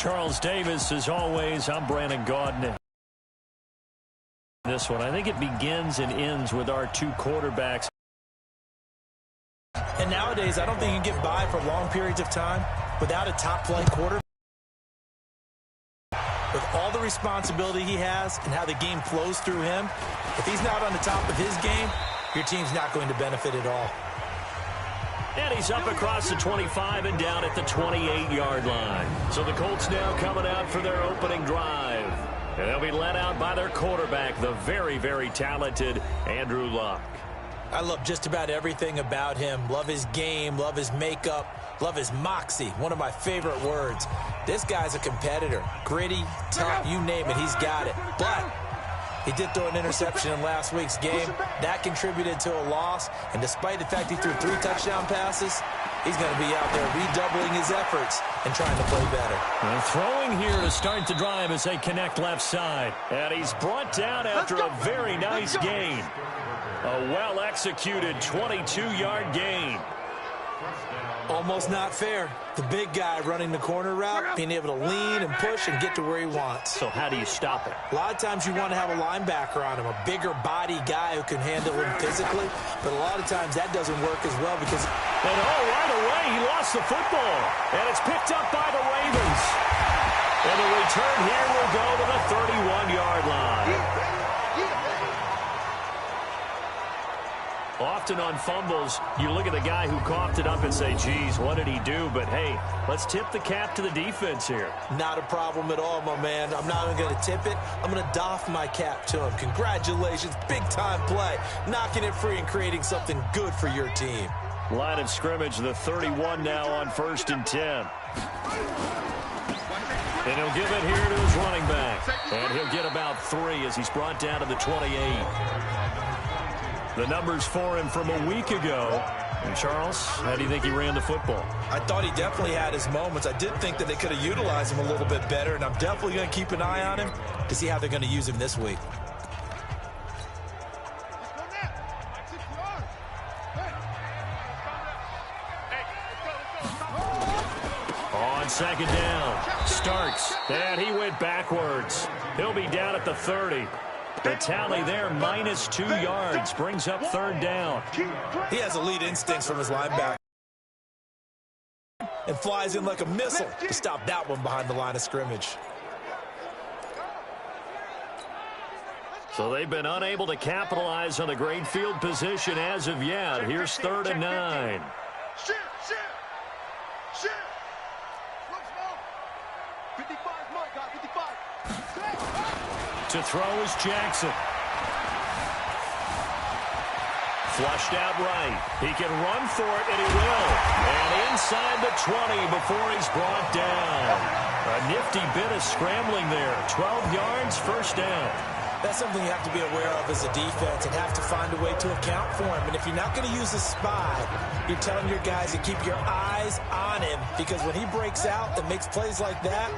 Charles Davis, as always, I'm Brandon Gaudin. This one, I think it begins and ends with our two quarterbacks. And nowadays, I don't think you can get by for long periods of time without a top-flight quarterback. With all the responsibility he has and how the game flows through him, if he's not on the top of his game, your team's not going to benefit at all. And he's up across the 25 and down at the 28-yard line. So the Colts now coming out for their opening drive. And they'll be led out by their quarterback, the very, very talented Andrew Luck. I love just about everything about him. Love his game, love his makeup, love his moxie, one of my favorite words. This guy's a competitor. Gritty, tough, you name it, he's got it. But he did throw an interception in last week's game. That contributed to a loss. And despite the fact he threw 3 touchdown passes, he's going to be out there redoubling his efforts and trying to play better. And throwing here to start the drive as they connect left side. And he's brought down after a very nice gain. A well-executed 22-yard gain. Almost not fair. The big guy running the corner route, being able to lean and push and get to where he wants. So how do you stop it? A lot of times you want to have a linebacker on him, a bigger body guy who can handle him physically. But a lot of times that doesn't work as well because... And right away, he lost the football. And it's picked up by the Ravens. And the return here will go to the 31-yard line. Often on fumbles, you look at the guy who coughed it up and say, geez, what did he do? But, hey, let's tip the cap to the defense here. Not a problem at all, my man. I'm not even going to tip it. I'm going to doff my cap to him. Congratulations, big-time play. Knocking it free and creating something good for your team. Line of scrimmage, the 31 now on 1st and 10. And he'll give it here to his running back. And he'll get about 3 as he's brought down to the 28. The numbers for him from a week ago. And Charles, how do you think he ran the football? I thought he definitely had his moments. I did think that they could have utilized him a little bit better, and I'm definitely going to keep an eye on him to see how they're going to use him this week. On 2nd down, starts, and he went backwards. He'll be down at the 30. The tally there, -2 yards, brings up 3rd down. He has elite instincts from his linebacker and flies in like a missile to stop that one behind the line of scrimmage. So they've been unable to capitalize on a great field position as of yet. Here's 3rd and 9. To throw is Jackson. Flushed out right. He can run for it, and he will. And inside the 20 before he's brought down. A nifty bit of scrambling there. 12 yards, 1st down. That's something you have to be aware of as a defense and have to find a way to account for him. And if you're not going to use a spy, you're telling your guys to keep your eyes on him, because when he breaks out and makes plays like that,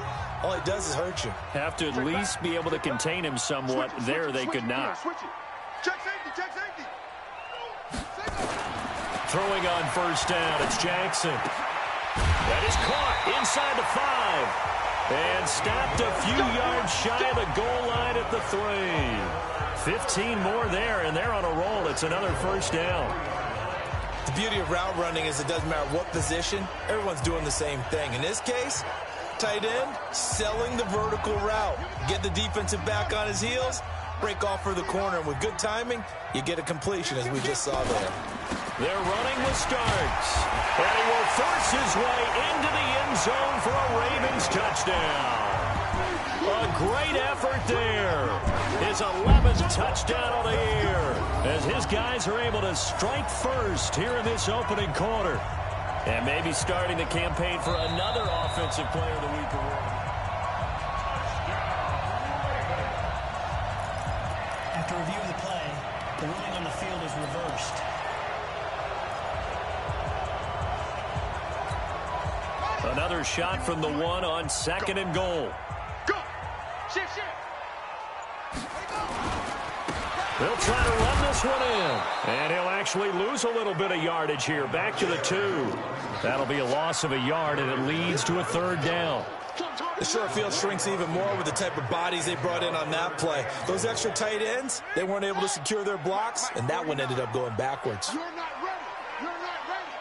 all he does is hurt you. Have to at least be able to contain him somewhat. There they could not. Throwing on 1st down, it's Jackson. That is caught inside the 5. And stopped a few yards shy of the goal line at the 3. 15 more there, and they're on a roll. It's another 1st down. The beauty of route running is it doesn't matter what position. Everyone's doing the same thing. In this case, tight end, selling the vertical route. Get the defensive back on his heels, break off for the corner. And with good timing, you get a completion, as we just saw there. They're running with Starks. And he will force his way into the end zone for a Ravens touchdown. A great effort there. His 11th touchdown of the year, as his guys are able to strike first here in this opening quarter. And maybe starting the campaign for another Offensive Player of the Week award. After reviewing the play, the ruling on the field is reversed. Another shot from the 1 on 2nd and goal. Go! Shift. They'll try to run this one in. And he'll actually lose a little bit of yardage here. Back to the 2. That'll be a loss of a yard, and it leads to a 3rd down. The short field shrinks even more with the type of bodies they brought in on that play. Those extra tight ends, they weren't able to secure their blocks, and that one ended up going backwards. You're not ready. You're not ready.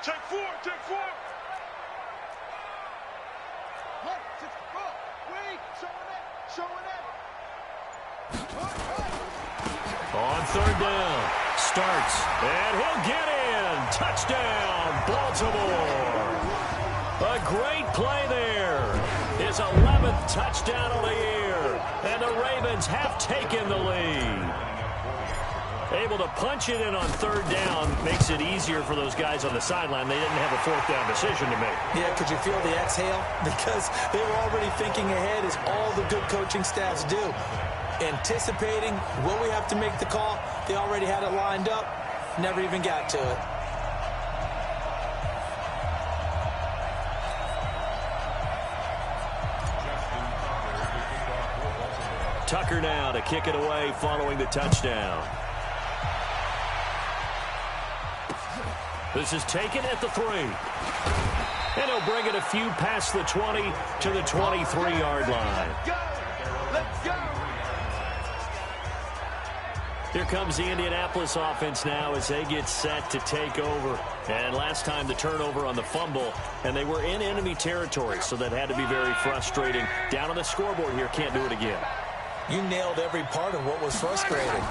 Check four, check four. Hey, six, four. Wait, showing it. On third down, starts, and he'll get in. Touchdown, Baltimore. A great play there. His 11th touchdown of the year, and the Ravens have taken the lead. Able to punch it in on third down makes it easier for those guys on the sideline. They didn't have a fourth down decision to make. Yeah, could you feel the exhale? Because they were already thinking ahead, as all the good coaching staffs do. Anticipating, will we have to make the call? They already had it lined up, never even got to it. Tucker now to kick it away following the touchdown. This is taken at the 3. And he'll bring it a few past the 20 to the 23-yard line. Let's go. Here comes the Indianapolis offense now as they get set to take over. And last time the turnover on the fumble, and they were in enemy territory, so that had to be very frustrating. Down on the scoreboard here, can't do it again. You nailed every part of what was frustrating.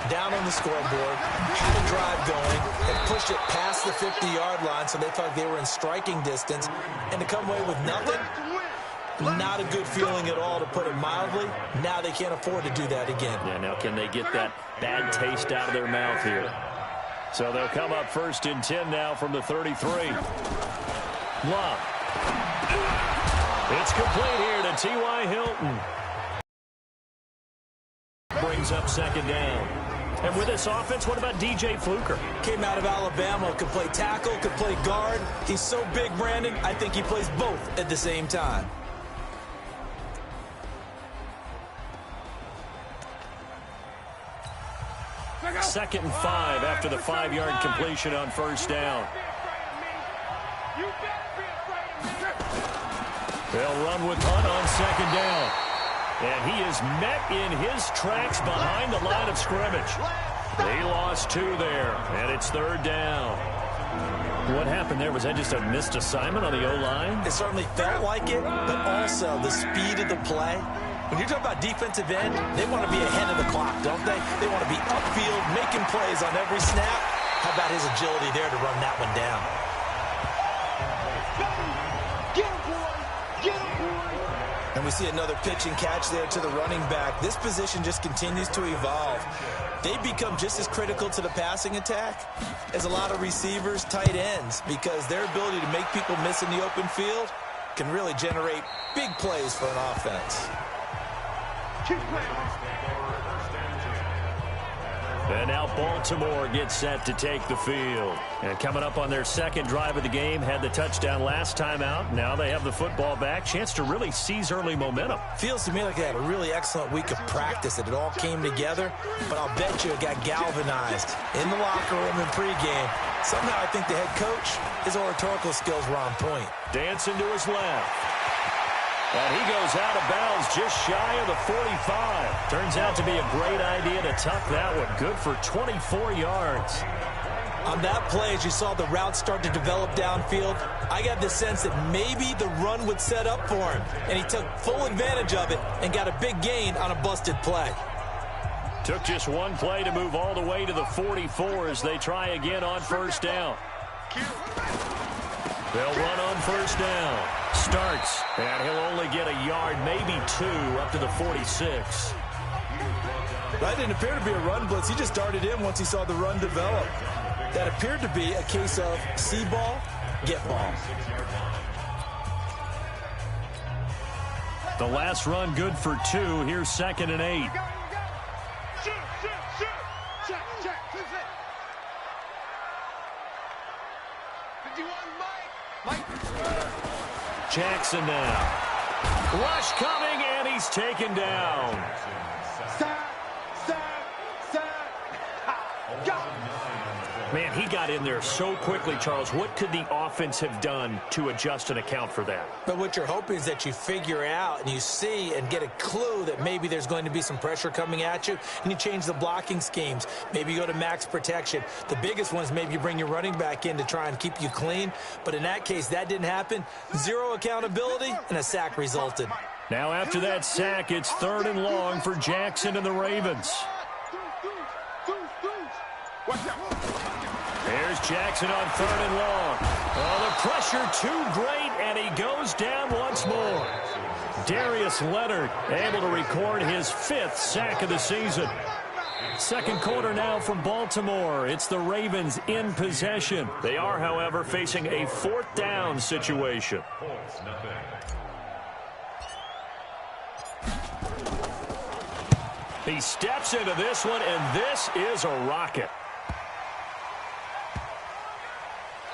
Down on the scoreboard, had a drive going, and pushed it past the 50-yard line, so they thought they were in striking distance. And to come away with nothing, not a good feeling at all, to put it mildly. Now they can't afford to do that again. Yeah, now can they get that bad taste out of their mouth here? So they'll come up 1st and 10 now from the 33. Love. It's complete here to T.Y. Hilton. Brings up 2nd down. And with this offense, what about DJ Fluker? Came out of Alabama, could play tackle, could play guard. He's so big, Brandon, I think he plays both at the same time. Second and 5 after the 5-yard completion on 1st down. They'll run with Hunt on 2nd down. And he is met in his tracks behind the line of scrimmage. They lost 2 there, and it's 3rd down. What happened there? Was that just a missed assignment on the O-line? It certainly felt like it, but also the speed of the play. When you're talking about defensive end, they want to be ahead of the clock, don't they? They want to be upfield, making plays on every snap. How about his agility there to run that one down? And we see another pitch and catch there to the running back. This position just continues to evolve. They become just as critical to the passing attack as a lot of receivers, tight ends, because their ability to make people miss in the open field can really generate big plays for an offense. And now Baltimore gets set to take the field. And coming up on their 2nd drive of the game, had the touchdown last time out. Now they have the football back. Chance to really seize early momentum. Feels to me like they had a really excellent week of practice. It all came together, but I'll bet you it got galvanized in the locker room and pregame. Somehow I think the head coach, his oratorical skills were on point. Dancing to his left. And he goes out of bounds just shy of the 45. Turns out to be a great idea to tuck that one. Good for 24 yards. On that play, as you saw the route start to develop downfield, I got the sense that maybe the run would set up for him. And he took full advantage of it and got a big gain on a busted play. Took just one play to move all the way to the 44 as they try again on 1st down. They'll run on 1st down. Starts, and he'll only get a yard, maybe 2, up to the 46. That didn't appear to be a run blitz. He just darted in once he saw the run develop. That appeared to be a case of see ball, get ball. The last run good for 2. Here's 2nd and 8. Jackson now. Rush coming, and he's taken down. Man, he got in there so quickly, Charles. What could the offense have done to adjust and account for that? But what you're hoping is that you figure out and you see and get a clue that maybe there's going to be some pressure coming at you, and you change the blocking schemes. Maybe you go to max protection. The biggest one is maybe you bring your running back in to try and keep you clean. But in that case, that didn't happen. Zero accountability, and a sack resulted. Now after that sack, it's 3rd and long for Jackson and the Ravens. There's Jackson on 3rd and long. Oh, the pressure too great, and he goes down once more. Darius Leonard able to record his 5th sack of the season. Second quarter now from Baltimore. It's the Ravens in possession. They are, however, facing a 4th down situation. He steps into this one, and this is a rocket.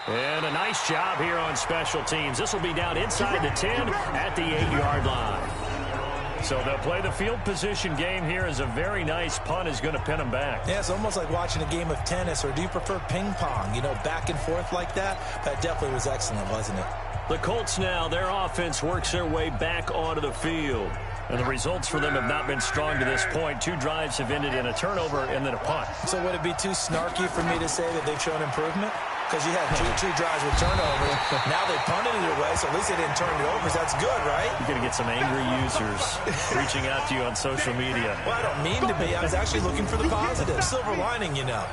And a nice job here on special teams. This will be down inside the 10 at the 8-yard line. So they'll play the field position game here as a very nice punt is going to pin them back. Yeah, it's almost like watching a game of tennis, or do you prefer ping pong? You know, back and forth like that? That definitely was excellent, wasn't it? The Colts now, their offense works their way back onto the field. And the results for them have not been strong to this point. 2 drives have ended in a turnover and then a punt. So would it be too snarky for me to say that they've shown improvement? Because you had two drives with turnovers. Now they punted it away, so at least they didn't turn it over. So that's good, right? You're going to get some angry users reaching out to you on social media. Well, I don't mean to be. I was actually looking for the positive. Silver lining, you know.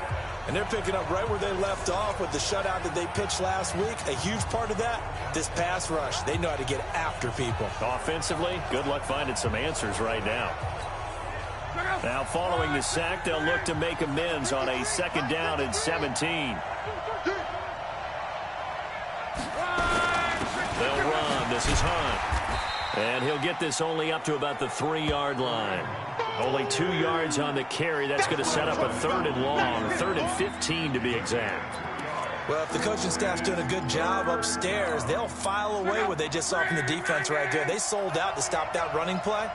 And they're picking up right where they left off with the shutout that they pitched last week. A huge part of that, this pass rush. They know how to get after people. Offensively, good luck finding some answers right now. Now following the sack, they'll look to make amends on a 2nd down and 17. They'll run. This is Hunt. And he'll get this only up to about the 3-yard line. Only 2 yards on the carry. That's going to set up a 3rd and long, 3rd and 15 to be exact. Well, if the coaching staff's doing a good job upstairs, they'll file away what they just saw from the defense right there. They sold out to stop that running play.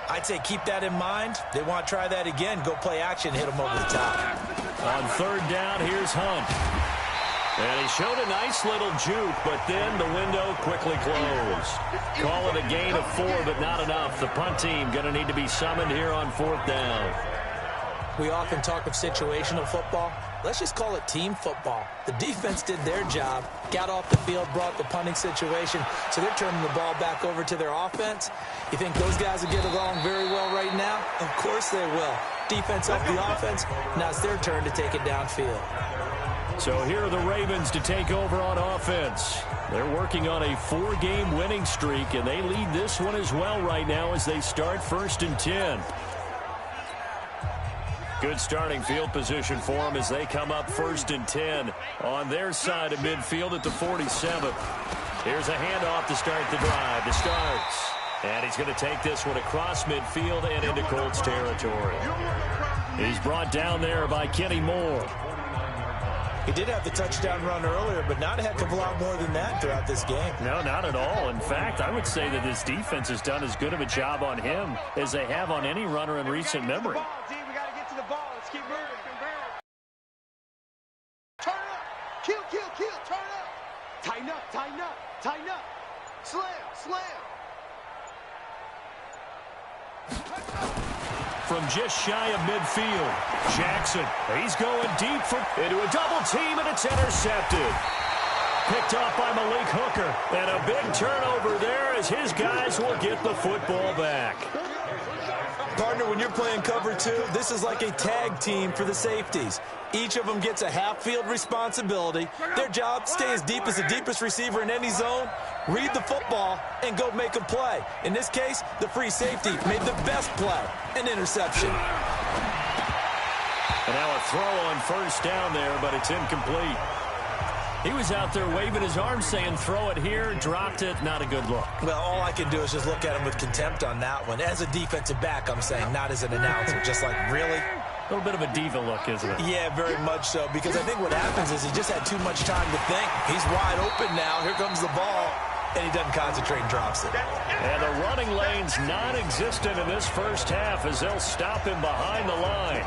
I'd say keep that in mind. They want to try that again. Go play action, hit them over the top. On 3rd down, here's Hunt. And he showed a nice little juke, but then the window quickly closed. Call it a gain of 4, but not enough. The punt team going to need to be summoned here on 4th down. We often talk of situational football. Let's just call it team football. The defense did their job, got off the field, brought the punting situation, so they're turning the ball back over to their offense. You think those guys will get along very well right now? Of course they will. Defense up the offense. Now it's their turn to take it downfield. So here are the Ravens to take over on offense. They're working on a 4-game winning streak, and they lead this one as well right now as they start 1st and 10. Good starting field position for them as they come up 1st and 10 on their side of midfield at the 47. Here's a handoff to start the drive. The starts. And he's going to take this one across midfield and into Colts territory. He's brought down there by Kenny Moore. He did have the touchdown run earlier, but not a heck of a lot more than that throughout this game. No, not at all. In fact, I would say that this defense has done as good of a job on him as they have on any runner in recent memory. We got to get to the ball. Let's keep moving. Turn up. Kill. Turn up. Tighten up. Slam. From just shy of midfield, Jackson, he's going deep into a double team, and it's intercepted. Picked off by Malik Hooker, and a big turnover there as his guys will get the football back. Partner, when you're playing cover 2, this is like a tag team for the safeties. Each of them gets a half-field responsibility. Their job, stay as deep as the deepest receiver in any zone, read the football, and go make a play. In this case, the free safety made the best play, an interception. And now a throw on 1st down there, but it's incomplete. He was out there waving his arms saying, throw it here, dropped it, not a good look. Well, all I can do is just look at him with contempt on that one. As a defensive back, I'm saying, not as an announcer. Just like, really? A little bit of a diva look, isn't it? Yeah, very much so, because I think what happens is he just had too much time to think. He's wide open now. Here comes the ball, and he doesn't concentrate and drops it. And the running lane's non-existent in this first half as they'll stop him behind the line.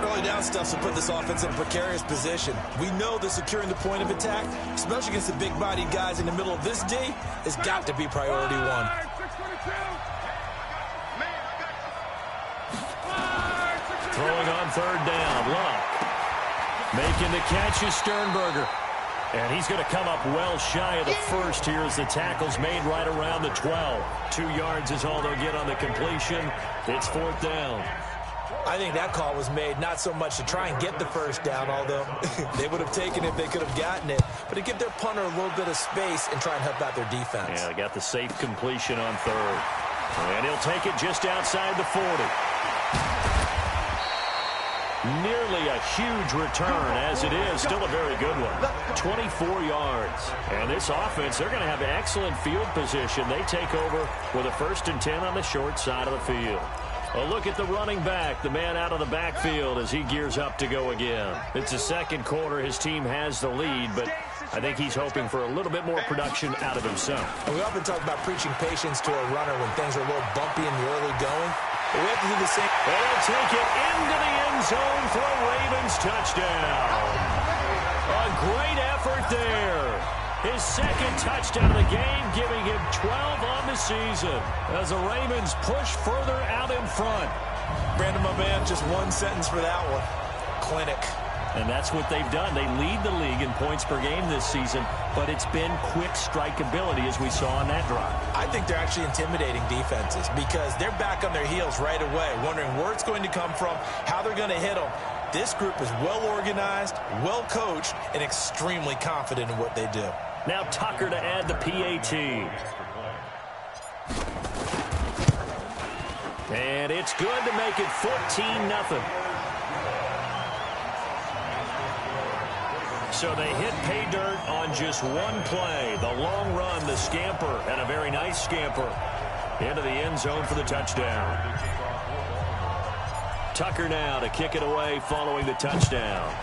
early down stuffs will put this offense in a precarious position. We know that securing the point of attack, especially against the big-bodied guys in the middle of this D, has got to be priority one. Throwing on third down, Luck. Making the catch is Sternberger. And he's going to come up well shy of the first here as the tackle's made right around the 12. 2 yards is all they'll get on the completion. It's fourth down. I think that call was made not so much to try and get the first down, although they would have taken it if they could have gotten it, but to give their punter a little bit of space and try and help out their defense. Yeah, they got the safe completion on third. And he'll take it just outside the 40. Nearly a huge return, as it is. Still a very good one. 24 yards. And this offense, they're going to have excellent field position. They take over with a 1st and 10 on the short side of the field. A look at the running back, the man out of the backfield as he gears up to go again. It's the second quarter. His team has the lead, but I think he's hoping for a little bit more production out of himself. And we often talk about preaching patience to a runner when things are a little bumpy in the early going. But we have to do the same. And he'll take it into the end zone for a Ravens touchdown. A great effort there. His second touchdown of the game, giving him 12 on the season as the Ravens push further out in front. Brandon, my man, just one sentence for that one. Clinic. And that's what they've done. They lead the league in points per game this season, but it's been quick strike ability as we saw on that drive. I think they're actually intimidating defenses because they're back on their heels right away, wondering where it's going to come from, how they're going to hit them. This group is well organized, well coached, and extremely confident in what they do. Now Tucker to add the PAT. And it's good to make it 14-0. So they hit pay dirt on just one play. The long run, the scamper, and a very nice scamper into the end zone for the touchdown. Tucker now to kick it away following the touchdown.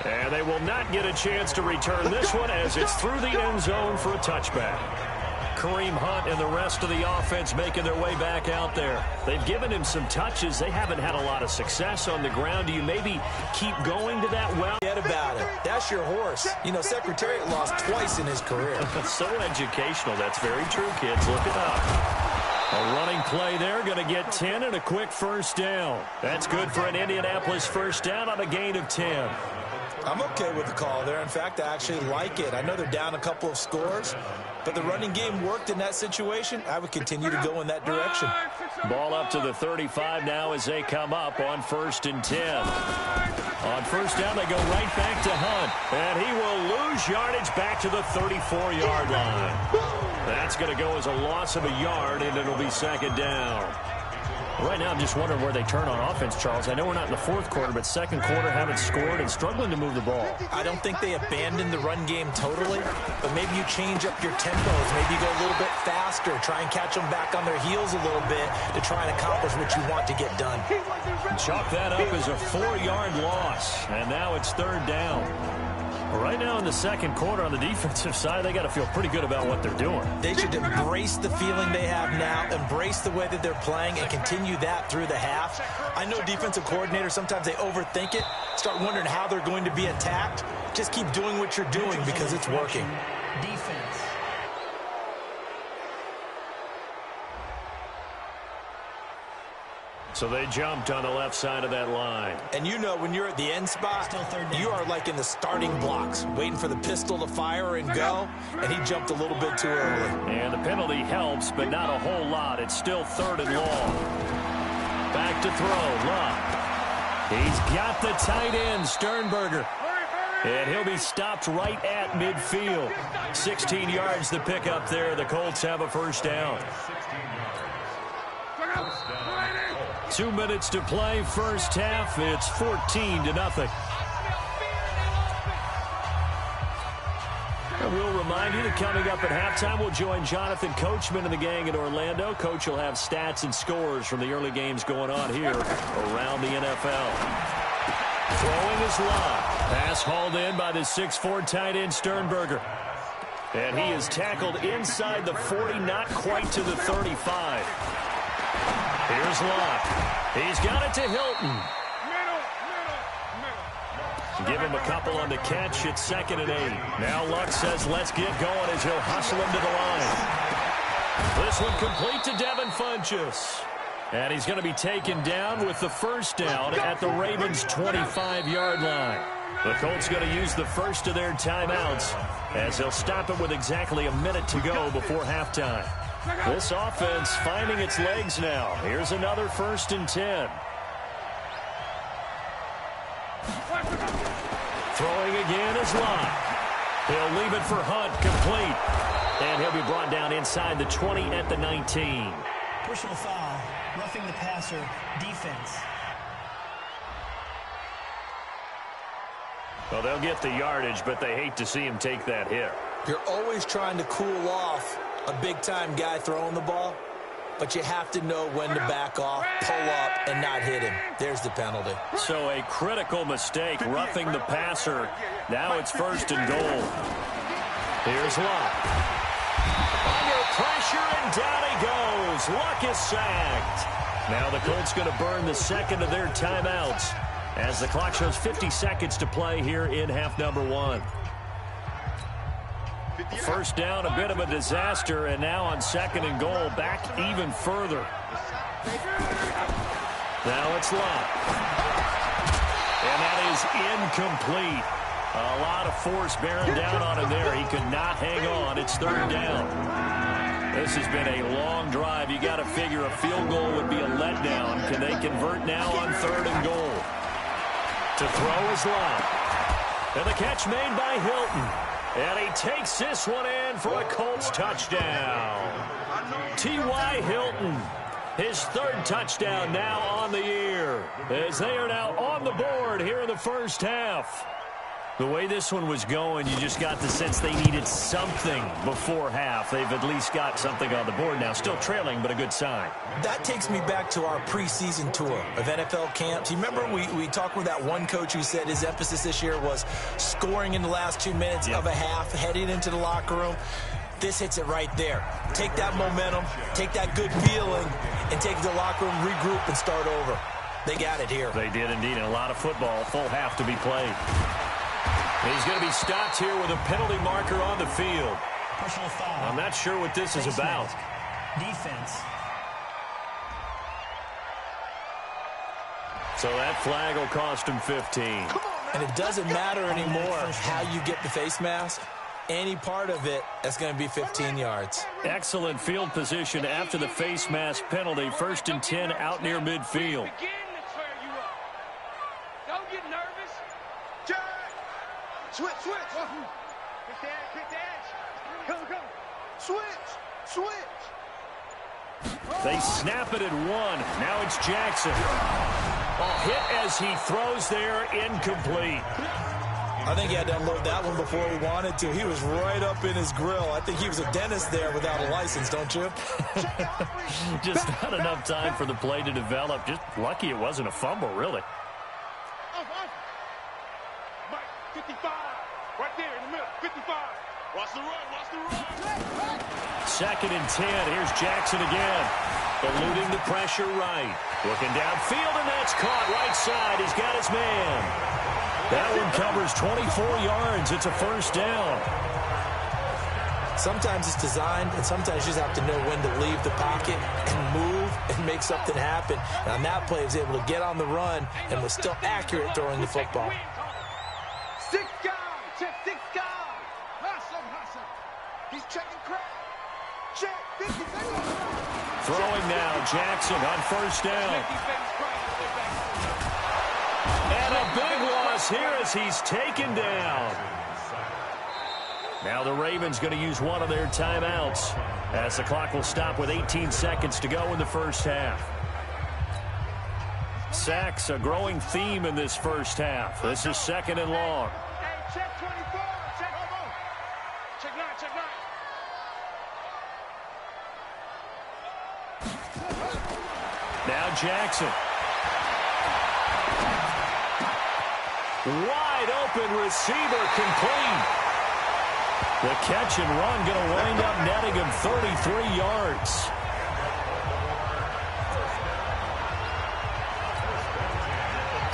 And they will not get a chance to return this one as it's through the end zone for a touchback. Kareem Hunt and the rest of the offense making their way back out there. They've given him some touches. They haven't had a lot of success on the ground. Do you maybe keep going to that well? Forget about it. That's your horse. You know, Secretariat lost twice in his career. So educational. That's very true, kids. Look it up. A running play there, going to get 10 and a quick first down. That's good for an Indianapolis first down on a gain of 10. I'm okay with the call there. In fact, I actually like it. I know they're down a couple of scores, but the running game worked in that situation. I would continue to go in that direction. Ball up to the 35 now as they come up on 1st and 10. On first down, they go right back to Hunt, and he will lose yardage back to the 34-yard line. That's going to go as a loss of a yard, and it'll be second down. Right now, I'm just wondering where they turn on offense, Charles. I know we're not in the fourth quarter, but second quarter haven't scored and struggling to move the ball. I don't think they abandoned the run game totally, but maybe you change up your tempos. Maybe you go a little bit faster, try and catch them back on their heels a little bit to try and accomplish what you want to get done. Chalk that up as a 4-yard loss, and now it's third down. Right now in the second quarter on the defensive side, they got to feel pretty good about what they're doing. They should embrace the feeling they have now, embrace the way that they're playing, and continue that through the half. I know defensive coordinators, sometimes they overthink it, start wondering how they're going to be attacked. Just keep doing what you're doing because it's working. Defense. So they jumped on the left side of that line. And you know when you're at the end spot, you are like in the starting blocks, waiting for the pistol to fire and go, and he jumped a little bit too early. And the penalty helps, but not a whole lot. It's still 3rd and long. Back to throw, Luck. He's got the tight end, Sternberger. And he'll be stopped right at midfield. 16 yards the pickup there. The Colts have a first down. 2 minutes to play, first half. It's 14-0. And we'll remind you that coming up at halftime, we'll join Jonathan Coachman and the gang in Orlando. Coach will have stats and scores from the early games going on here around the NFL. Throwing is Luck. Pass hauled in by the 6'4" tight end Sternberger. And he is tackled inside the 40, not quite to the 35. Here's Luck. He's got it to Hilton. Give him a couple on the catch. It's 2nd and 8. Now Luck says, let's get going as he'll hustle him to the line. This one complete to Devin Funchess. And he's going to be taken down with the first down at the Ravens' 25-yard line. The Colts going to use the first of their timeouts as they'll stop it with exactly a minute to go before halftime. This offense finding its legs now. Here's another 1st and 10. Throwing again is Lott. He'll leave it for Hunt, complete. And he'll be brought down inside the 20 at the 19. Personal foul, roughing the passer, defense. Well, they'll get the yardage, but they hate to see him take that hit. You're always trying to cool off a big-time guy throwing the ball, but you have to know when to back off, pull up, and not hit him. There's the penalty. So a critical mistake, roughing the passer. Now it's 1st and goal. Here's Luck. Under pressure, and down he goes. Luck is sacked. Now the Colts going to burn the 2nd of their timeouts as the clock shows 50 seconds to play here in half number 1. First down, a bit of a disaster, and now on 2nd and goal, back even further. Now it's Luck. And that is incomplete. A lot of force bearing down on him there. He could not hang on. It's 3rd down. This has been a long drive. You got to figure a field goal would be a letdown. Can they convert now on 3rd and goal? To throw is Luck. And the catch made by Hilton. And he takes this one in for a Colts touchdown. T.Y. Hilton, his 3rd touchdown now on the year, as they are now on the board here in the first half. The way this one was going, you just got the sense they needed something before half. They've at least got something on the board now. Still trailing, but a good sign. That takes me back to our preseason tour of NFL camps. You remember we talked with that one coach who said his emphasis this year was scoring in the last 2 minutes of a half, heading into the locker room. This hits it right there. Take that momentum, take that good feeling, and take it to the locker room, regroup, and start over. They got it here. They did indeed, and a lot of football, full half to be played. He's going to be stopped here with a penalty marker on the field. Personal foul. I'm not sure what this is about. Defense. So that flag will cost him 15. And it doesn't matter anymore how you get the face mask. Any part of it, that's going to be 15 yards. Excellent field position after the face mask penalty. 1st and 10 out near midfield. Don't get nervous. Switch. Get the edge. Come. Switch. They snap it at 1. Now it's Jackson. Hit as he throws there, incomplete. I think he had to unload that one before he wanted to. He was right up in his grill. I think he was a dentist there without a license, don't you? Just not enough time for the play to develop. Just lucky it wasn't a fumble, really. 55. Right there in the middle. 55. Watch the run. 2nd and 10. Here's Jackson again. Eluding the pressure right. Looking downfield, and that's caught right side. He's got his man. That one covers 24 yards. It's a 1st down. Sometimes it's designed, and sometimes you just have to know when to leave the pocket and move and make something happen. And on that play, he was able to get on the run and was still accurate throwing the football. 6 guys. Check 6 guys. Hustle. He's checking crack. Check. 50. Throwing now, Jackson on 1st down. And a big loss here as he's taken down. Now the Ravens going to use one of their timeouts as the clock will stop with 18 seconds to go in the first half. Sacks, a growing theme in this first half. This is 2nd and long. Hey, check 24. Check 9. Now Jackson. Wide open receiver, complete. The catch and run going to wind up netting him 33 yards.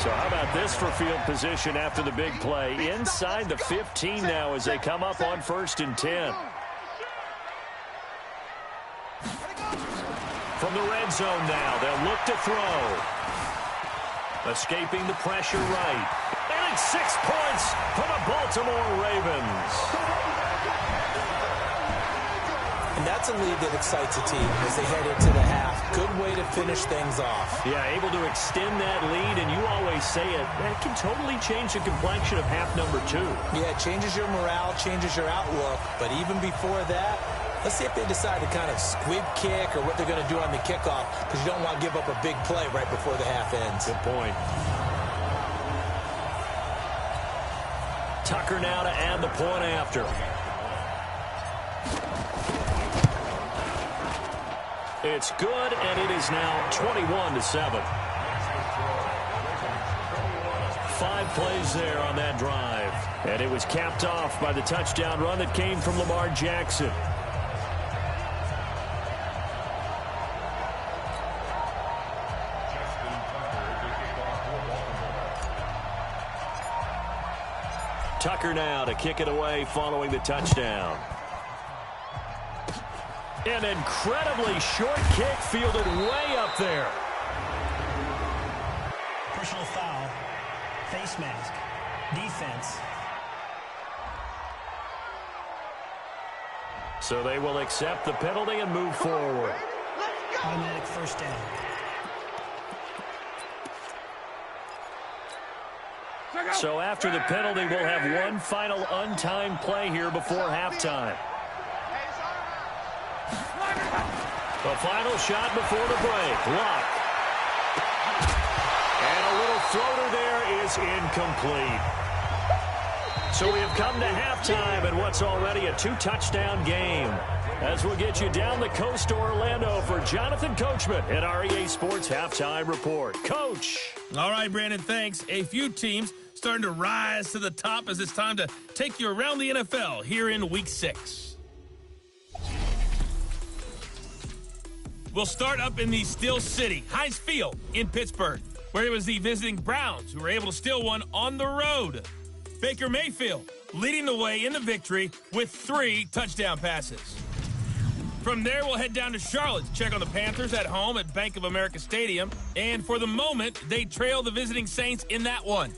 So how about this for field position after the big play? Inside the 15 now as they come up on 1st and 10. From the red zone now, they'll look to throw. Escaping the pressure right. And it's 6 points for the Baltimore Ravens. And that's a lead that excites a team as they head into the half. Good way to finish things off. Yeah, able to extend that lead, and you always say it, that can totally change the complexion of half number 2. Yeah, it changes your morale, changes your outlook. But even before that, let's see if they decide to kind of squib kick or what they're going to do on the kickoff, because you don't want to give up a big play right before the half ends. Good point. Tucker now to add the point after. It's good, and it is now 21-7. 5 plays there on that drive. And it was capped off by the touchdown run that came from Lamar Jackson. Tucker now to kick it away following the touchdown. An incredibly short kick fielded way up there. Personal foul. Face mask. Defense. So they will accept the penalty and move forward. Automatic first down. So after the penalty, we'll have one final untimed play here before halftime. The final shot before the break. Luck. And a little floater there is incomplete. So we have come to halftime in what's already a 2-touchdown game. As we'll get you down the coast to Orlando for Jonathan Coachman at our EA Sports Halftime Report. Coach. All right, Brandon, thanks. A few teams starting to rise to the top as it's time to take you around the NFL here in Week 6. We'll start up in the Steel City, Heinz Field in Pittsburgh, where it was the visiting Browns who were able to steal one on the road. Baker Mayfield leading the way in the victory with 3 touchdown passes. From there, we'll head down to Charlotte to check on the Panthers at home at Bank of America Stadium. And for the moment, they trail the visiting Saints in that one.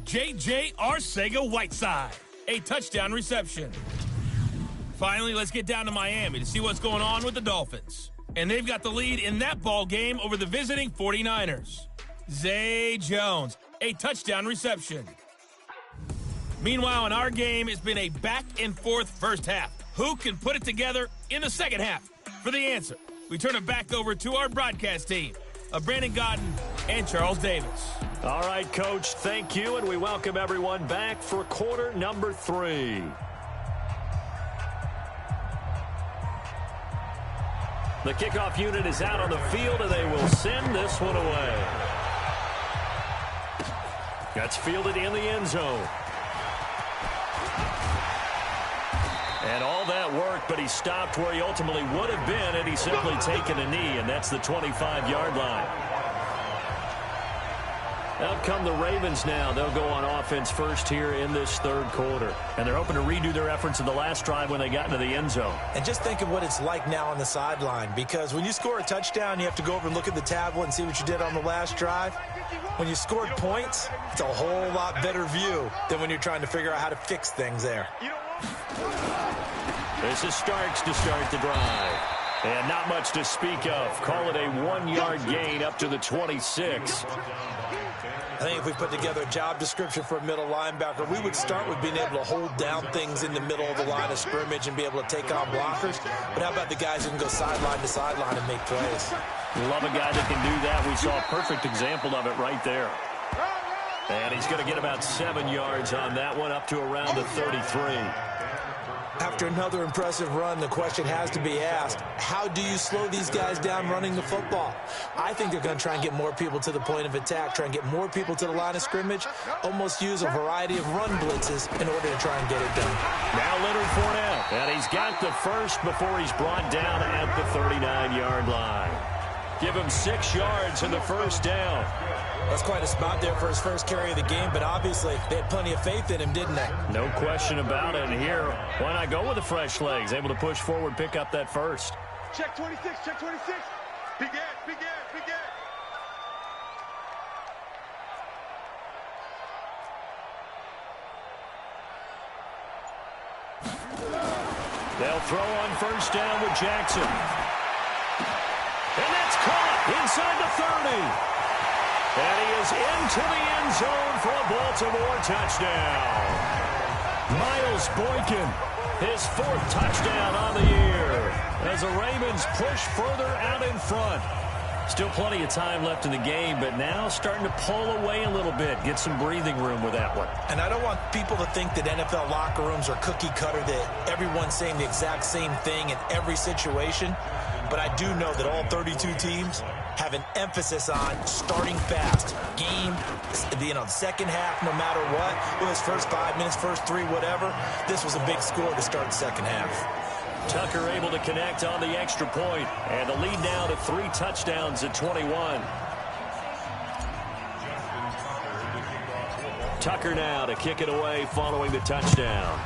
J.J. Arcega-Whiteside, a touchdown reception. Finally, let's get down to Miami to see what's going on with the Dolphins. And they've got the lead in that ball game over the visiting 49ers. Zay Jones, a touchdown reception. Meanwhile, in our game, it's been a back-and-forth first half. Who can put it together in the second half? For the answer, we turn it back over to our broadcast team of Brandon Godden and Charles Davis. All right, Coach, thank you, and we welcome everyone back for quarter number 3. The kickoff unit is out on the field, and they will send this one away. That's fielded in the end zone. And all that work, but he stopped where he ultimately would have been had he simply taken a knee, and that's the 25-yard line. Out come the Ravens now. They'll go on offense first here in this third quarter. And they're hoping to redo their efforts in the last drive when they got into the end zone. And just think of what it's like now on the sideline, because when you score a touchdown, you have to go over and look at the tablet and see what you did on the last drive. When you scored points, it's a whole lot better view than when you're trying to figure out how to fix things there. This is Starks to start the drive. And not much to speak of. Call it a 1-yard gain up to the 26. I think if we put together a job description for a middle linebacker, we would start with being able to hold down things in the middle of the line of scrimmage and be able to take on blockers. But how about the guys who can go sideline to sideline and make plays? Love a guy that can do that. We saw a perfect example of it right there. And he's going to get about 7 yards on that one, up to around the 33. After another impressive run, the question has to be asked, how do you slow these guys down running the football? I think they're going to try and get more people to the point of attack, try and get more people to the line of scrimmage, almost use a variety of run blitzes in order to try and get it done. Now Leonard Fournette, and he's got the first before he's brought down at the 39-yard line. Give him 6 yards in the first down. That's quite a spot there for his first carry of the game, but obviously they had plenty of faith in him, didn't they? No question about it. And here, why not go with the fresh legs? Able to push forward, pick up that first. Check 26, check 26. Big Ed, big Ed, big Ed. They'll throw on first down with Jackson. And that's caught inside the 30. And he is into the end zone for a Baltimore touchdown. Miles Boykin, his 4th touchdown on the year, as the Ravens push further out in front. Still plenty of time left in the game, but now starting to pull away a little bit, get some breathing room with that one. And I don't want people to think that NFL locker rooms are cookie cutter, that everyone's saying the exact same thing in every situation. But I do know that all 32 teams have an emphasis on starting fast. Game, the second half, no matter what. It was first 5 minutes, first 3, whatever. This was a big score to start the second half. Tucker able to connect on the extra point, and the lead now to 3 touchdowns at 21. Tucker now to kick it away following the touchdown.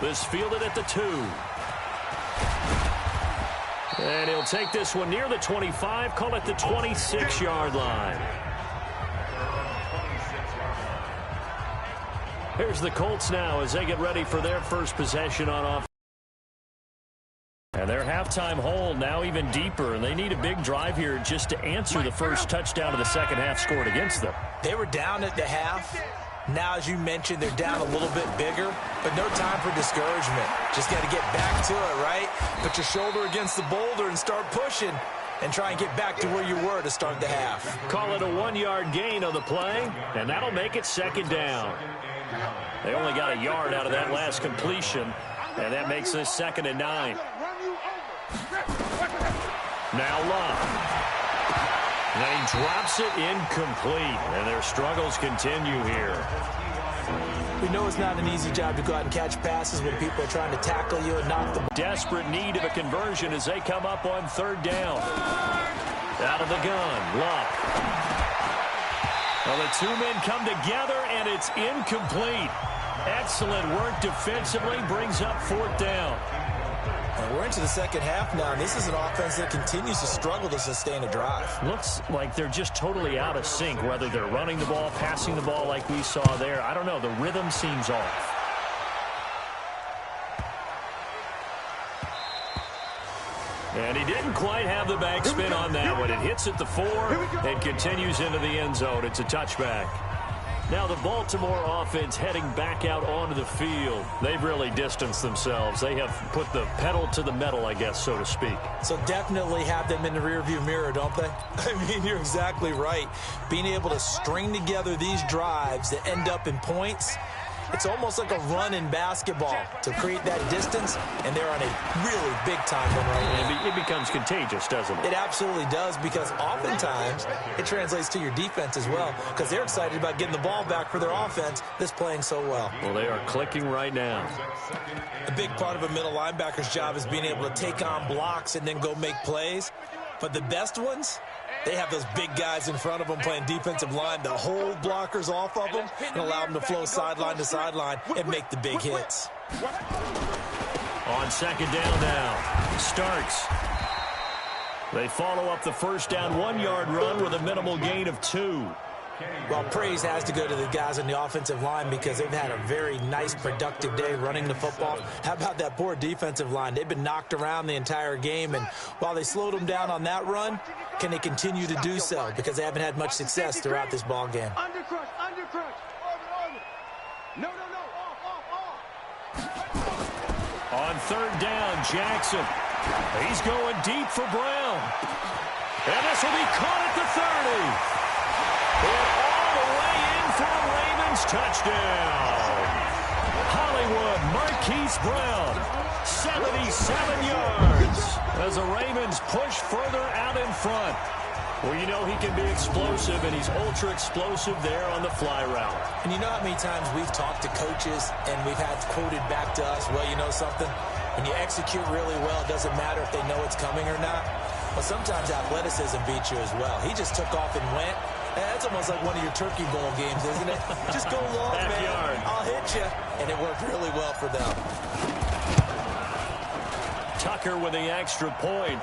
This fielded at the 2. And he'll take this one near the 25, call it the 26-yard line. Here's the Colts now as they get ready for their first possession on offense. And their halftime hole now even deeper, and they need a big drive here just to answer the first touchdown of the second half scored against them. They were down at the half. Now, as you mentioned, they're down a little bit bigger, but no time for discouragement. Just got to get back to it, right? Put your shoulder against the boulder and start pushing and try and get back to where you were to start the half. Call it a 1-yard gain on the play, and that'll make it second down. They only got a yard out of that last completion, and that makes this 2nd and 9. Now Love. And then he drops it incomplete, and their struggles continue here. We know it's not an easy job to go out and catch passes when people are trying to tackle you and knock them. Desperate need of a conversion as they come up on 3rd down. Out of the gun, Love. Well, the 2 men come together, and it's incomplete. Excellent work defensively, brings up 4th down. And we're into the second half now, and this is an offense that continues to struggle to sustain a drive. Looks like they're just totally out of sync, whether they're running the ball, passing the ball like we saw there. I don't know. The rhythm seems off. And he didn't quite have the backspin on that one. It hits at the 4 and continues into the end zone. It's a touchback. Now the Baltimore offense heading back out onto the field. They've really distanced themselves. They have put the pedal to the metal, I guess, so to speak. So definitely have them in the rearview mirror, don't they? I mean, you're exactly right. Being able to string together these drives that end up in points, it's almost like a run in basketball to create that distance, and they're on a really big-time one right now. It becomes contagious, doesn't it? It absolutely does, because oftentimes it translates to your defense as well, because they're excited about getting the ball back for their offense that's playing so well. Well, they are clicking right now. A big part of a middle linebacker's job is being able to take on blocks and then go make plays. But the best ones, they have those big guys in front of them playing defensive line to hold blockers off of them and allow them to flow sideline to sideline and make the big hits. On 2nd down now, Starks. They follow up the first down 1-yard run with a minimal gain of 2. Well, praise has to go to the guys on the offensive line because they've had a very nice, productive day running the football. How about that poor defensive line? They've been knocked around the entire game, and while they slowed them down on that run, can they continue to do so? Because they haven't had much success throughout this ball game. Undercrush, undercrush. No, off. On 3rd down, Jackson. He's going deep for Brown. And this will be caught at the 30. And all the way in for a Ravens touchdown. Hollywood Marquise Brown, 77 yards. As the Ravens push further out in front. Well, you know he can be explosive, and he's ultra explosive there on the fly route. And you know how many times we've talked to coaches and we've had quoted back to us, well, you know something? When you execute really well, it doesn't matter if they know it's coming or not. But sometimes athleticism beats you as well. He just took off and went. That's almost like one of your Turkey Bowl games, isn't it? Just go long, man. I'll hit you. And it worked really well for them. Tucker with the extra point.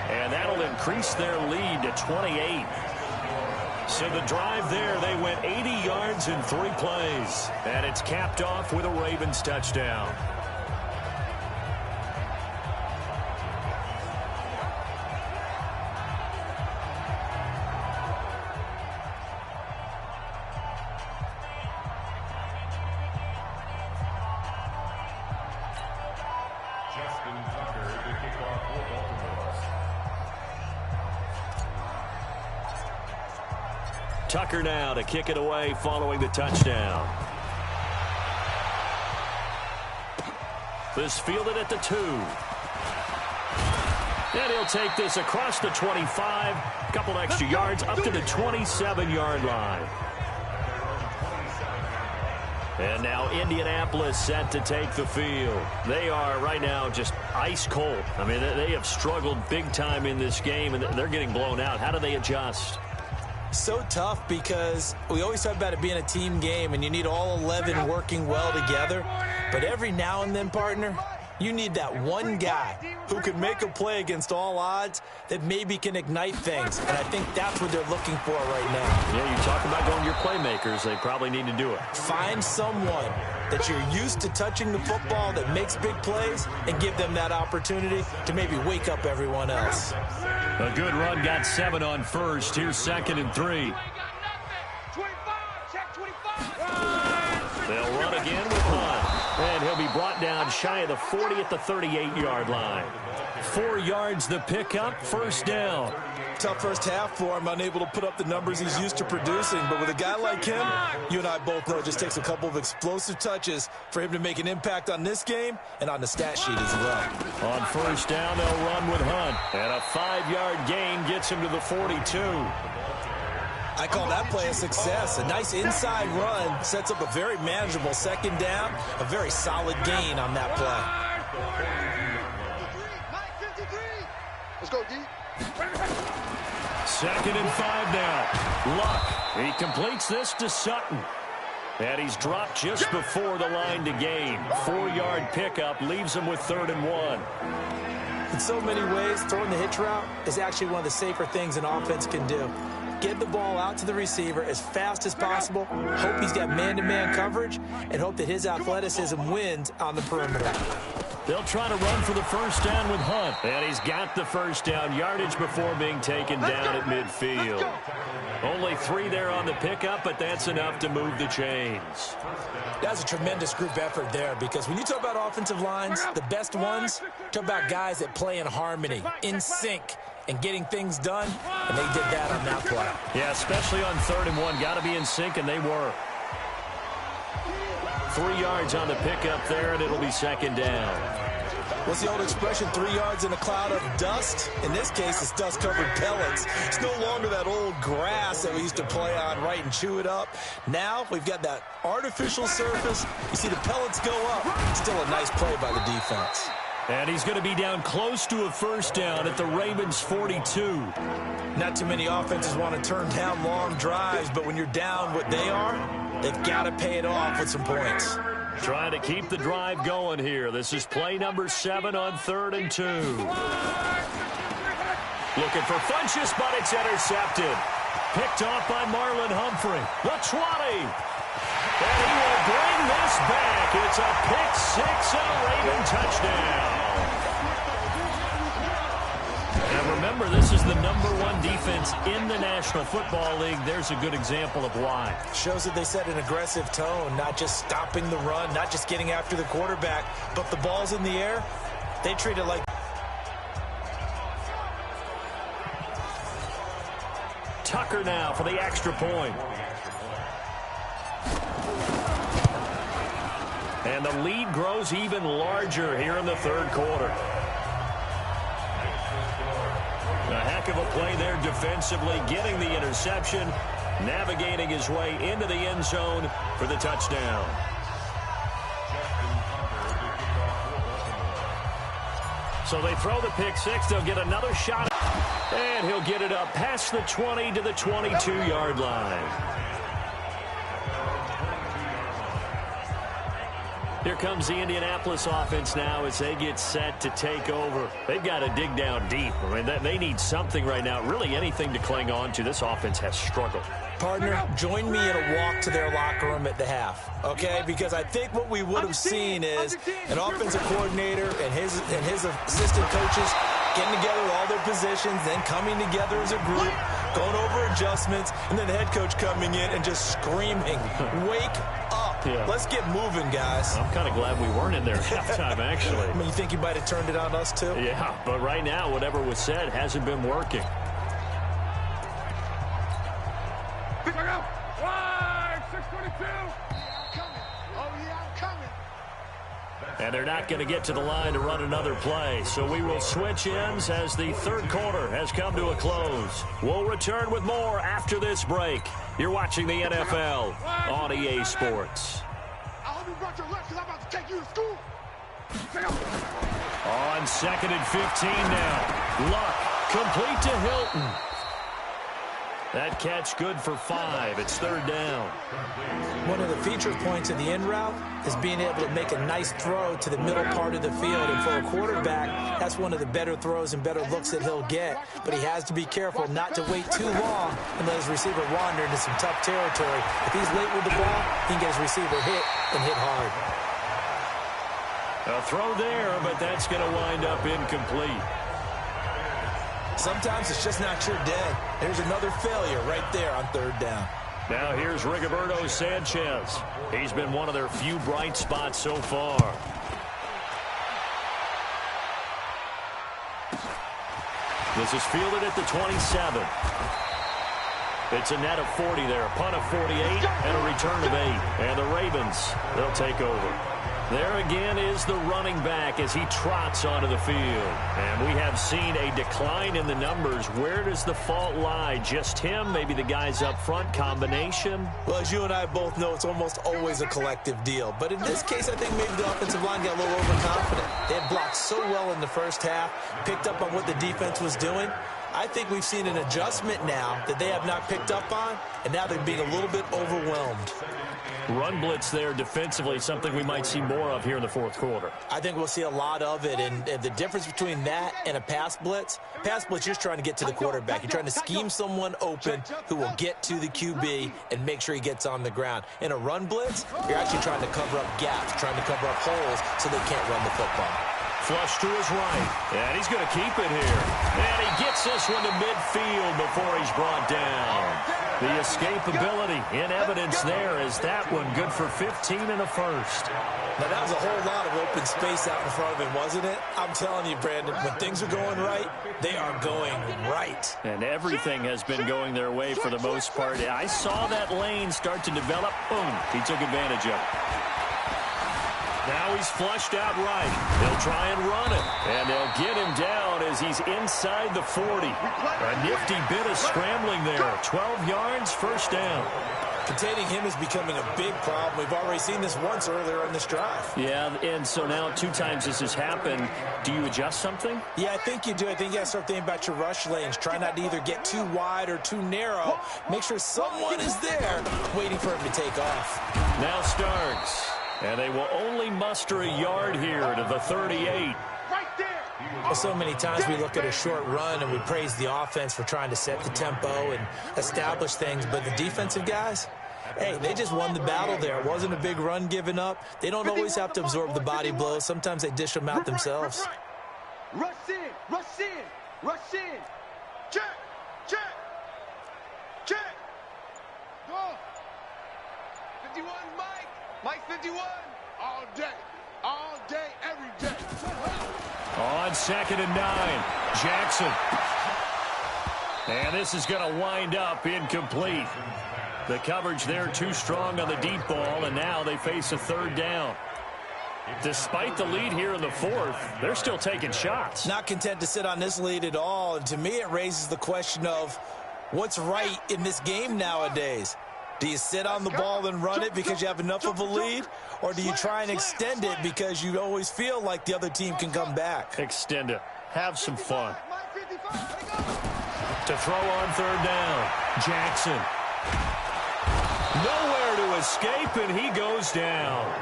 And that'll increase their lead to 28. So the drive there, they went 80 yards in 3 plays. And it's capped off with a Ravens touchdown. Tucker now to kick it away following the touchdown. This fielded at the 2. And he'll take this across the 25. A couple extra yards up to the 27-yard line. And now Indianapolis set to take the field. They are right now just ice cold. I mean, they have struggled big time in this game, and they're getting blown out. How do they adjust? So tough because we always talk about it being a team game and you need all 11 working well together. But every now and then, partner, you need that one guy who can make a play against all odds that maybe can ignite things. And I think that's what they're looking for right now. Yeah, you talk about going to your playmakers. They probably need to do it. Find someone that you're used to touching the football that makes big plays and give them that opportunity to maybe wake up everyone else. A good run, got 7 on first. Here's 2nd and 3. 25, check 25. They'll run again with Hunt. And he'll be brought down shy of the 40 at the 38-yard line. 4 yards the pickup, first down. Tough first half for him, unable to put up the numbers he's used to producing. But with a guy like him, you and I both know it just takes a couple of explosive touches for him to make an impact on this game and on the stat sheet as well. On first down, they'll run with Hunt. And a 5-yard gain gets him to the 42. I call that play a success. A nice inside run sets up a very manageable 2nd down, a very solid gain on that play. 9:53. Let's go, D. 2nd and 5 now. Luck. He completes this to Sutton. And he's dropped just before the line to gain. 4-yard pickup leaves him with 3rd and 1. In so many ways, throwing the hitch route is actually one of the safer things an offense can do. Get the ball out to the receiver as fast as possible, hope he's got man-to-man coverage, and hope that his athleticism wins on the perimeter. They'll try to run for the first down with Hunt. And he's got the first down yardage before being taken down at midfield. Only 3 there on the pickup, but that's enough to move the chains. That's a tremendous group effort there because when you talk about offensive lines, the best ones, talk about guys that play in harmony, in sync, and getting things done, and they did that on that play. Yeah, especially on 3rd and 1. Got to be in sync, and they were. 3 yards on the pickup there, and it'll be 2nd down. What's the old expression, 3 yards in a cloud of dust? In this case, it's dust-covered pellets. It's no longer that old grass that we used to play on, right, and chew it up. Now we've got that artificial surface. You see the pellets go up. Still a nice play by the defense. And he's going to be down close to a first down at the Ravens' 42. Not too many offenses want to turn down long drives, but when you're down what they are, they've got to pay it off with some points. Trying to keep the drive going here. This is play number 7 on 3rd and 2. Looking for Funchess, but it's intercepted. Picked off by Marlon Humphrey. The 20. And he will bring this back. It's a pick-6 and a Raven touchdown. Now remember, this is the #1 defense in the National Football League. There's a good example of why. Shows that they set an aggressive tone, not just stopping the run, not just getting after the quarterback, but the ball's in the air. They treat it like... Tucker now for the extra point. And the lead grows even larger here in the 3rd quarter. A heck of a play there defensively, getting the interception, navigating his way into the end zone for the touchdown. So they throw the pick six. They'll get another shot. And he'll get it up past the 20 to the 22-yard line. Here comes the Indianapolis offense now as they get set to take over. They've got to dig down deep. I mean, they need something right now, really anything to cling on to. This offense has struggled. Partner, join me in a walk to their locker room at the half, okay? Because I think what we would have seen is an offensive coordinator and his assistant coaches getting together with all their positions, then coming together as a group, going over adjustments, and then the head coach coming in and just screaming, wake up. Yeah. Let's get moving, guys. I'm kind of glad we weren't in there at halftime, actually. I mean, you think you might have turned it on us, too? Yeah, but right now, whatever was said hasn't been working. Pick back up. Wide, 622. And they're not going to get to the line to run another play. So we will switch ends as the third quarter has come to a close. We'll return with more after this break. You're watching the NFL on EA Sports. I hope you brought your lunch because I'm about to take you to school. On 2nd and 15 now. Luck complete to Hilton. That catch good for 5. It's third down. One of the feature points of the in route is being able to make a nice throw to the middle part of the field. And for a quarterback, that's one of the better throws and better looks that he'll get. But he has to be careful not to wait too long and let his receiver wander into some tough territory. If he's late with the ball, he can get his receiver hit and hit hard. A throw there, but that's going to wind up incomplete. Sometimes it's just not your day. There's another failure right there on third down. Now here's Rigoberto Sanchez. He's been one of their few bright spots so far. This is fielded at the 27. It's a net of 40 there, a punt of 48, and a return of 8. And the Ravens, they'll take over. There again is the running back as he trots onto the field. And we have seen a decline in the numbers. Where does the fault lie? Just him? Maybe the guys up front? Combination? Well, as you and I both know, it's almost always a collective deal. But in this case, I think maybe the offensive line got a little overconfident. They had blocked so well in the first half, picked up on what the defense was doing. I think we've seen an adjustment now that they have not picked up on, and now they're being a little bit overwhelmed. Run blitz there defensively, something we might see more of here in the fourth quarter. I think we'll see a lot of it, and the difference between that and a pass blitz, you're just trying to get to the quarterback. You're trying to scheme someone open who will get to the QB and make sure he gets on the ground. In a run blitz, you're actually trying to cover up gaps, trying to cover up holes so they can't run the football. Flush to his right, and he's going to keep it here. And he gets this one to midfield before he's brought down. The escapability in evidence there is that one good for 15 and a first. Now, that was a whole lot of open space out in front of him, wasn't it? I'm telling you, Brandon, when things are going right, they are going right. And everything has been going their way for the most part. I saw that lane start to develop. Boom, he took advantage of it. Now he's flushed out right. They'll try and run it. And they'll get him down as he's inside the 40. A nifty bit of scrambling there. 12 yards, first down. Containing him is becoming a big problem. We've already seen this once earlier in this drive. Yeah, and so now 2 times this has happened. Do you adjust something? Yeah, I think you do. I think you got to start thinking about your rush lanes. Try not to either get too wide or too narrow. Make sure someone is there waiting for him to take off. Now Starks. And they will only muster a yard here to the 38. Well, so many times we look at a short run and we praise the offense for trying to set the tempo and establish things. But the defensive guys, hey, they just won the battle there. It wasn't a big run given up. They don't always have to absorb the body blows. Sometimes they dish them out themselves. Rush in, rush in, rush in. Check, check, check. Go. 51, Mike. Mike 51. All day, every day. On 2nd and 9, Jackson. And this is going to wind up incomplete. The coverage there too strong on the deep ball, and now they face a third down. Despite the lead here in the fourth, they're still taking shots. Not content to sit on this lead at all, and to me it raises the question of what's right in this game nowadays. Do you sit on the ball and run it because you have enough of a lead? Or do you try and extend it because you always feel like the other team can come back? Extend it. Have some fun. To throw on third down. Jackson. Nowhere to escape, and he goes down.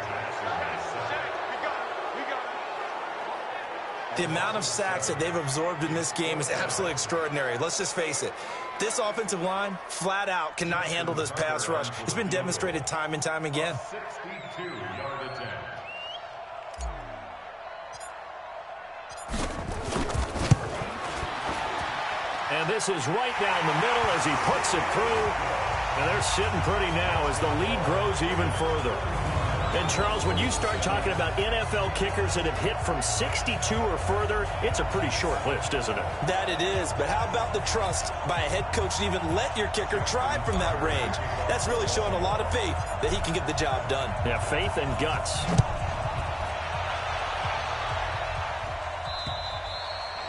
The amount of sacks that they've absorbed in this game is absolutely extraordinary. Let's just face it. This offensive line, flat out, cannot handle this pass rush. It's been demonstrated time and time again. 62-yard attempt. And this is right down the middle as he puts it through. And they're sitting pretty now as the lead grows even further. And, Charles, when you start talking about NFL kickers that have hit from 62 or further, it's a pretty short list, isn't it? That it is, but how about the trust by a head coach to even let your kicker try from that range? That's really showing a lot of faith that he can get the job done. Yeah, faith and guts.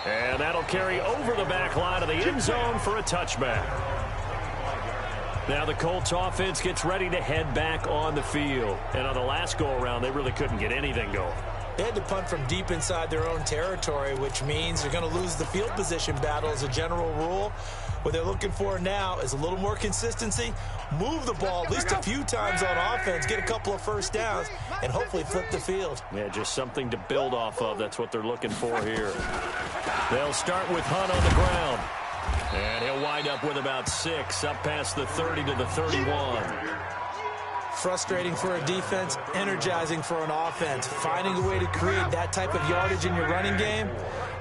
And that'll carry over the back line of the end zone for a touchback. Now the Colts offense gets ready to head back on the field. And on the last go-around, they really couldn't get anything going. They had to punt from deep inside their own territory, which means they're going to lose the field position battle as a general rule. What they're looking for now is a little more consistency, move the ball at least a few times on offense, get a couple of first downs, and hopefully flip the field. Yeah, just something to build off of. That's what they're looking for here. They'll start with Hunt on the ground. And he'll wind up with about 6, up past the 30 to the 31. Frustrating for a defense, energizing for an offense. Finding a way to create that type of yardage in your running game,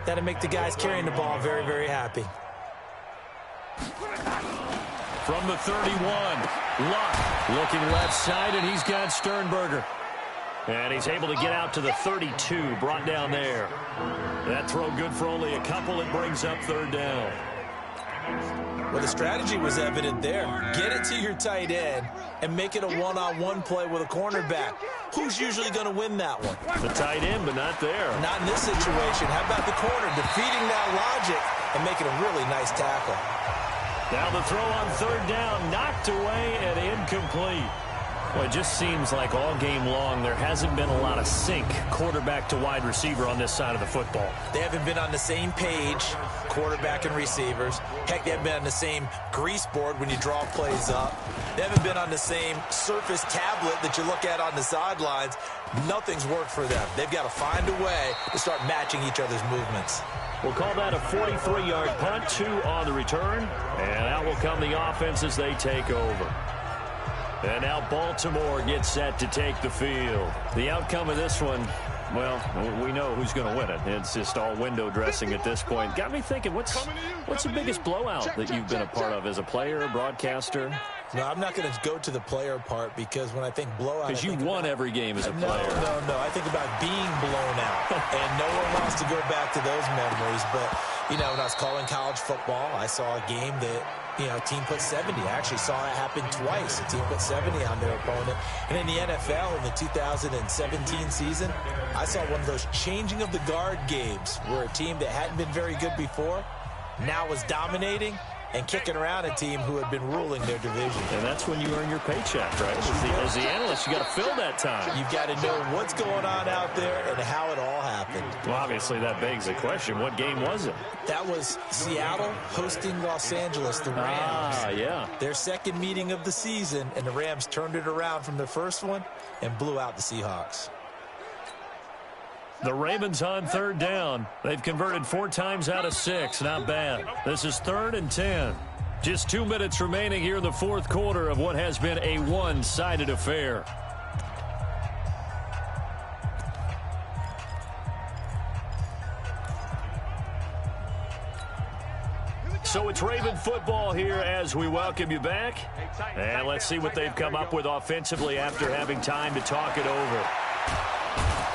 that'll make the guys carrying the ball very, very happy. From the 31, Luck looking left side, and he's got Sternberger. And he's able to get out to the 32, brought down there. That throw good for only a couple. It brings up third down. Well, the strategy was evident there. Get it to your tight end and make it a one-on-one play with a cornerback. Who's usually going to win that one? The tight end, but not there. Not in this situation. How about the corner defeating that logic and making a really nice tackle? Now the throw on third down, knocked away and incomplete. Well, it just seems like all game long there hasn't been a lot of sync quarterback to wide receiver on this side of the football. They haven't been on the same page, quarterback and receivers. Heck, they haven't been on the same grease board when you draw plays up. They haven't been on the same surface tablet that you look at on the sidelines. Nothing's worked for them. They've got to find a way to start matching each other's movements. We'll call that a 43-yard punt, 2 on the return. And out will come the offense as they take over. And now Baltimore gets set to take the field. The outcome of this one, well, we know who's going to win it. It's just all window dressing at this point. Got me thinking, what's the biggest blowout that you've been a part of as a player, broadcaster? No, I'm not going to go to the player part because when I think blowout... Because you won every game as a player. No. I think about being blown out. And no one wants to go back to those memories. But, you know, when I was calling college football, I saw a game that... a team put 70. I actually saw it happen twice. A team put 70 on their opponent. And in the NFL, in the 2017 season, I saw one of those changing of the guard games where a team that hadn't been very good before now was dominating and kicking around a team who had been ruling their division. And that's when you earn your paycheck, right? As the analyst, you got to fill that time. You've got to know what's going on out there and how it all happened. Well, obviously, that begs the question, what game was it? That was Seattle hosting Los Angeles, the Rams. Yeah. Their second meeting of the season, and the Rams turned it around from the first one and blew out the Seahawks. The Ravens on third down. They've converted 4 times out of 6. Not bad. This is 3rd and 10. Just 2 minutes remaining here in the fourth quarter of what has been a one-sided affair. So it's Raven football here as we welcome you back. And let's see what they've come up with offensively after having time to talk it over.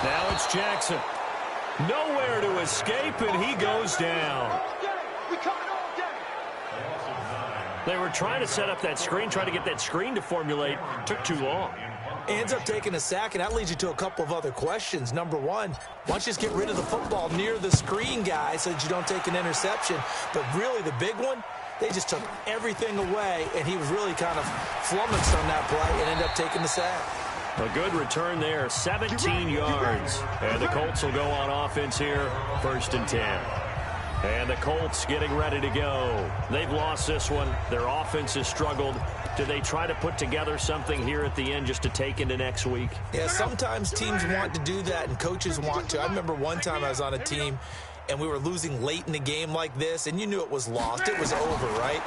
Now it's Jackson. Nowhere to escape, and he goes down. They were trying to set up that screen, trying to get that screen to formulate. Took too long. Ends up taking a sack, and that leads you to a couple of other questions. Number one, why don't you just get rid of the football near the screen guy so that you don't take an interception? But really, the big one, They just took everything away, and he was really kind of flummoxed on that play and ended up taking the sack. A good return there, 17 yards. And the Colts will go on offense here, 1st and 10. And the Colts getting ready to go. They've lost this one. Their offense has struggled. Do they try to put together something here at the end just to take into next week? Yeah, sometimes teams want to do that, and coaches want to. I remember one time I was on a team, and we were losing late in the game like this, and you knew it was lost. It was over, right?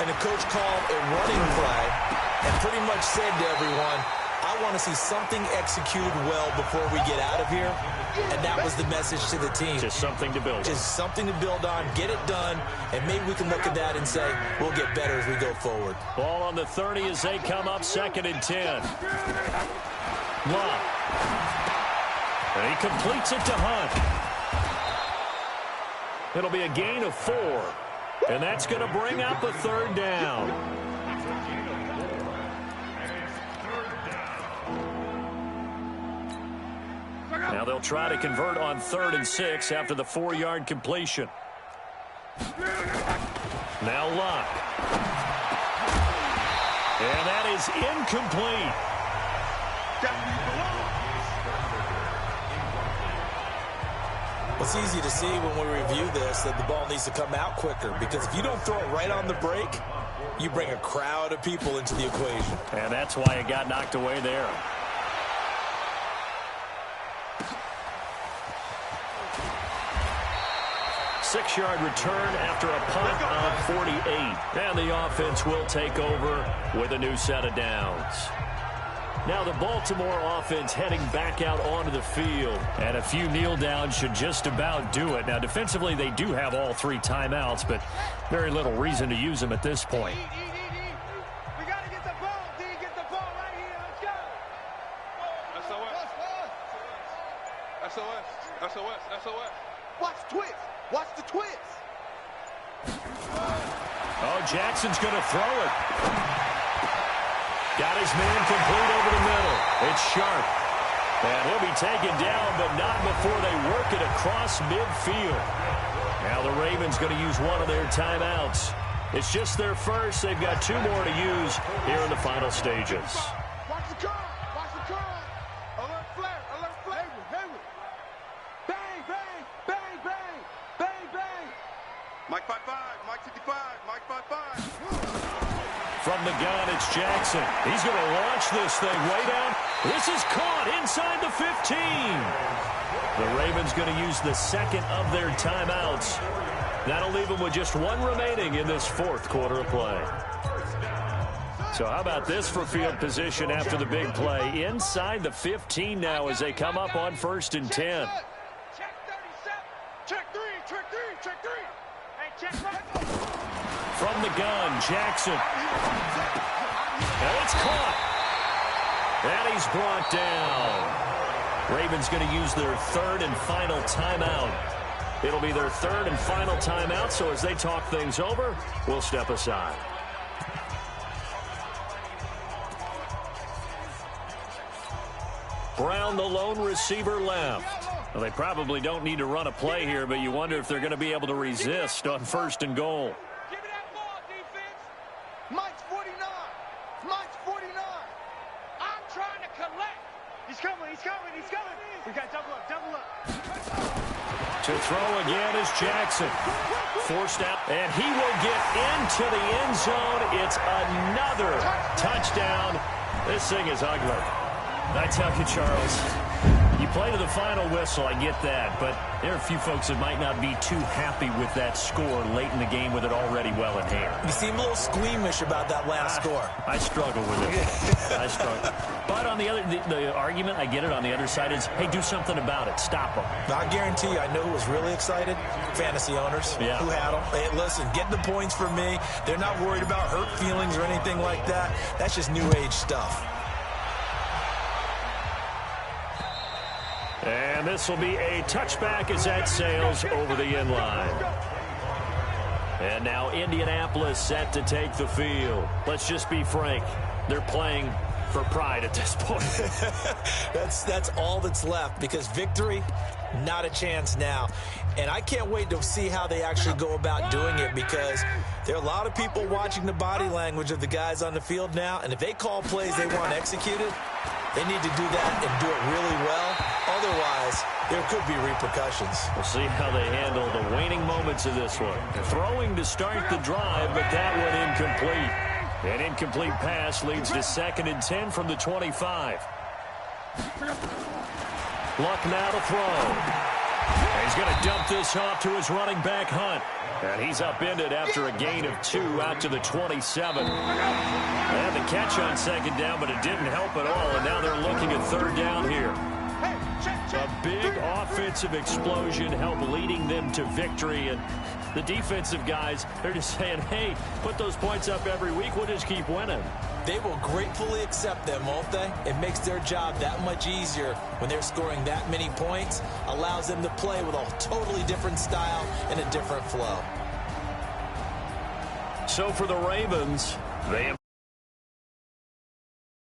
And the coach called a running play and pretty much said to everyone, I want to see something executed well before we get out of here. And that was the message to the team. Just something to build on. Just something to build on, get it done, and maybe we can look at that and say, we'll get better as we go forward. Ball on the 30 as they come up, 2nd and 10. Love. And he completes it to Hunt. It'll be a gain of 4. And that's going to bring up a 3rd down. Now they'll try to convert on 3rd and 6 after the 4-yard completion. Now Luck. And that is incomplete. It's easy to see when we review this that the ball needs to come out quicker, because if you don't throw it right on the break, you bring a crowd of people into the equation. And that's why it got knocked away there. Six-yard return after a punt of 48. And the offense will take over with a new set of downs. Now the Baltimore offense heading back out onto the field. And a few kneel downs should just about do it. Now defensively they do have all 3 timeouts, but very little reason to use them at this point. We got to get the ball. D, get the ball right here. Let's go. SOS. SOS. SOS. Watch twist. Watch the twist. Oh, Jackson's going to throw it. Got his man complete over the middle. It's Sharp. And he'll be taken down, but not before they work it across midfield. Now the Ravens going to use one of their timeouts. It's just their first. They've got 2 more to use here in the final stages. Watch the curl. Watch the curl. Alert flare. Alert flare. Hayward. Bang, bang, bang, bang, bang, bang. Mike 5-5. Mike 55. Mike 5-5. From the gun, it's Jackson. He's going to launch this thing way down. This is caught inside the 15. The Ravens going to use the second of their timeouts. That'll leave them with just 1 remaining in this 4th quarter of play. So how about this for field position after the big play? Inside the 15 now as they come up on 1st and 10. Check 37. Check 3. Check 3. Check 3. Hey, check 5. From the gun, Jackson. And it's caught. And he's brought down. Ravens going to use their 3rd and final timeout. It'll be their 3rd and final timeout, so as they talk things over, we'll step aside. Brown, the lone receiver, left. Well, they probably don't need to run a play here, but you wonder if they're going to be able to resist on 1st and goal. Give me that ball, defense. Mike's 49. Mike's 49. I'm trying to collect. He's coming. He's coming. He's coming. We got double up. Double up. To throw again is Jackson. Forced out, and he will get into the end zone. It's another touchdown. This thing is ugly. I tell you, Charles, you play to the final whistle, I get that, but there are a few folks that might not be too happy with that score late in the game with it already well in hand. You seem a little squeamish about that last score. I struggle with it. I struggle. But on the other, the argument, I get it, on the other side is, hey, do something about it. Stop them. I guarantee you, I know who was really excited. Fantasy owners who had them. Hey, listen, get the points for me. They're not worried about hurt feelings or anything like that. That's just new age stuff. And this will be a touchback as that sails over the end line. And now Indianapolis set to take the field. Let's just be frank. They're playing for pride at this point. That's all that's left, because victory, Not a chance now. And I can't wait to see how they actually go about doing it, because there are a lot of people watching the body language of the guys on the field now, and if they call plays they want executed, they need to do that and do it really well. Otherwise, there could be repercussions. We'll see how they handle the waning moments of this one. Throwing to start the drive, but that one incomplete. An incomplete pass leads to 2nd and 10 from the 25. Luck now to throw. He's going to dump this off to his running back, Hunt. And he's upended after a gain of 2 out to the 27. They had the catch on 2nd down, but it didn't help at all. And now they're looking at 3rd down here. A big offensive explosion helped leading them to victory. And the defensive guys, they're just saying, hey, put those points up every week. We'll just keep winning. They will gratefully accept them, won't they? It makes their job that much easier when they're scoring that many points. Allows them to play with a totally different style and a different flow. So for the Ravens, they have